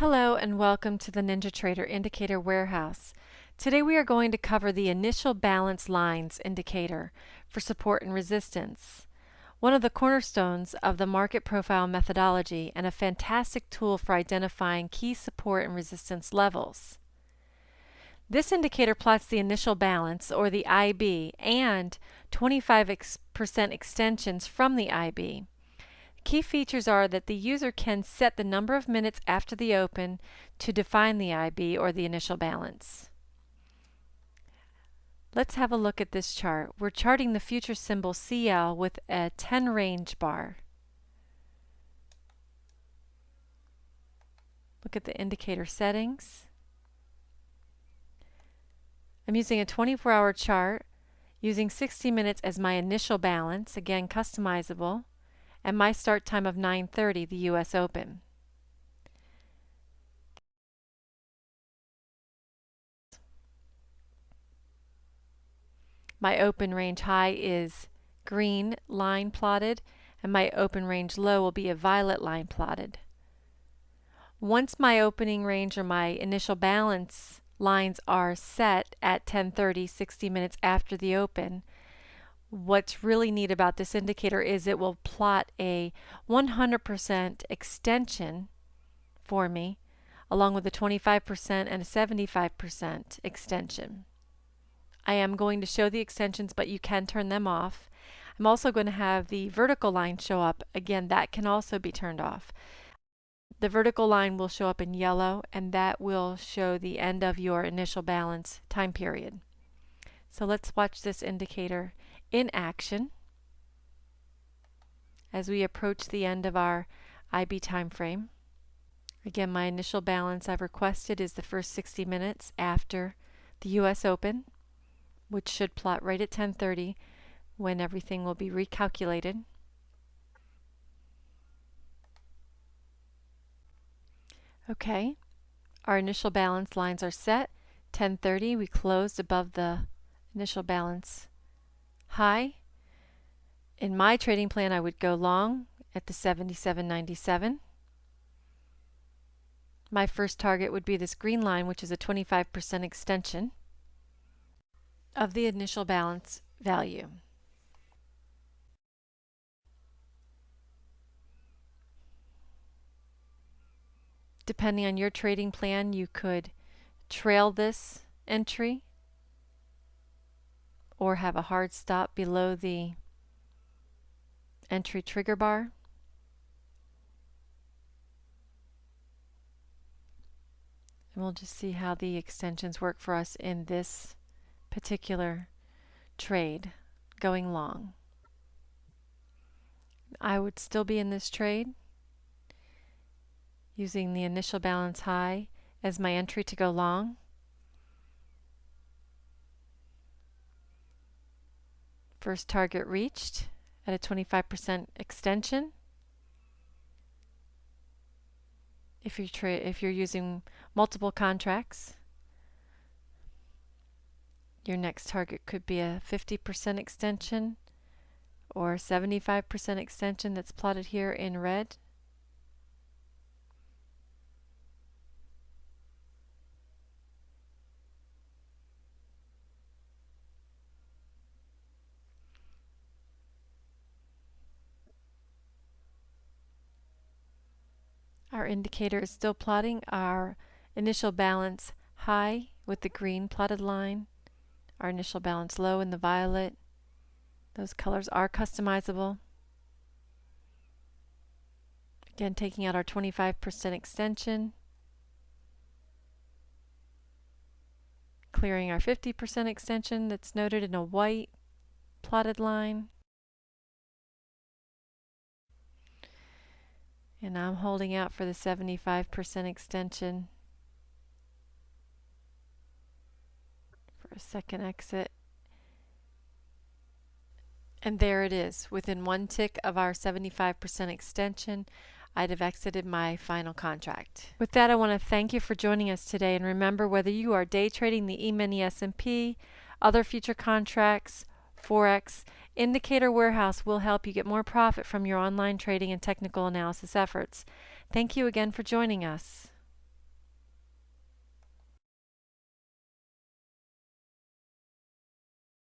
Hello and welcome to the NinjaTrader Indicator Warehouse. Today we are going to cover the initial balance lines indicator for support and resistance, one of the cornerstones of the market profile methodology and a fantastic tool for identifying key support and resistance levels. This indicator plots the initial balance, or the IB, and 25% extensions from the IB. Key features are that the user can set the number of minutes after the open to define the IB, or the initial balance. Let's have a look at this chart. We're charting the future symbol CL with a 10 range bar. Look at the indicator settings. I'm using a 24-hour chart using 60 minutes as my initial balance, again customizable, and my start time of 9:30, the US Open. My open range high is green line plotted, and my open range low will be a violet line plotted. Once my opening range or my initial balance lines are set at 10:30, 60 minutes after the open, what's really neat about this indicator is it will plot a 100% extension for me, along with a 25% and a 75% extension. I am going to show the extensions, but you can turn them off. I'm also going to have the vertical line show up. Again, that can also be turned off. The vertical line will show up in yellow, and that will show the end of your initial balance time period. So let's watch this indicator in action as we approach the end of our IB time frame. Again, my initial balance I've requested is the first 60 minutes after the US Open, which should plot right at 10:30 when everything will be recalculated. Okay, our initial balance lines are set. 10:30, we closed above the initial balance high. In my trading plan, I would go long at the 77.97. My first target would be this green line, which is a 25% extension of the initial balance value. Depending on your trading plan, you could trail this entry or have a hard stop below the entry trigger bar. And we'll just see how the extensions work for us in this particular trade going long. I would still be in this trade using the initial balance high as my entry to go long. First target reached at a 25% extension. If you're using multiple contracts, your next target could be a 50% extension or 75% extension that's plotted here in red. Our indicator is still plotting our initial balance high with the green plotted line, our initial balance low in the violet. Those colors are customizable. Again, taking out our 25% extension, clearing our 50% extension that's noted in a white plotted line. And I'm holding out for the 75% extension for a second exit. And there it is. Within one tick of our 75% extension, I'd have exited my final contract. With that, I want to thank you for joining us today. And remember, whether you are day trading the E-mini S&P, other future contracts, Forex, Indicator Warehouse will help you get more profit from your online trading and technical analysis efforts. Thank you again for joining us.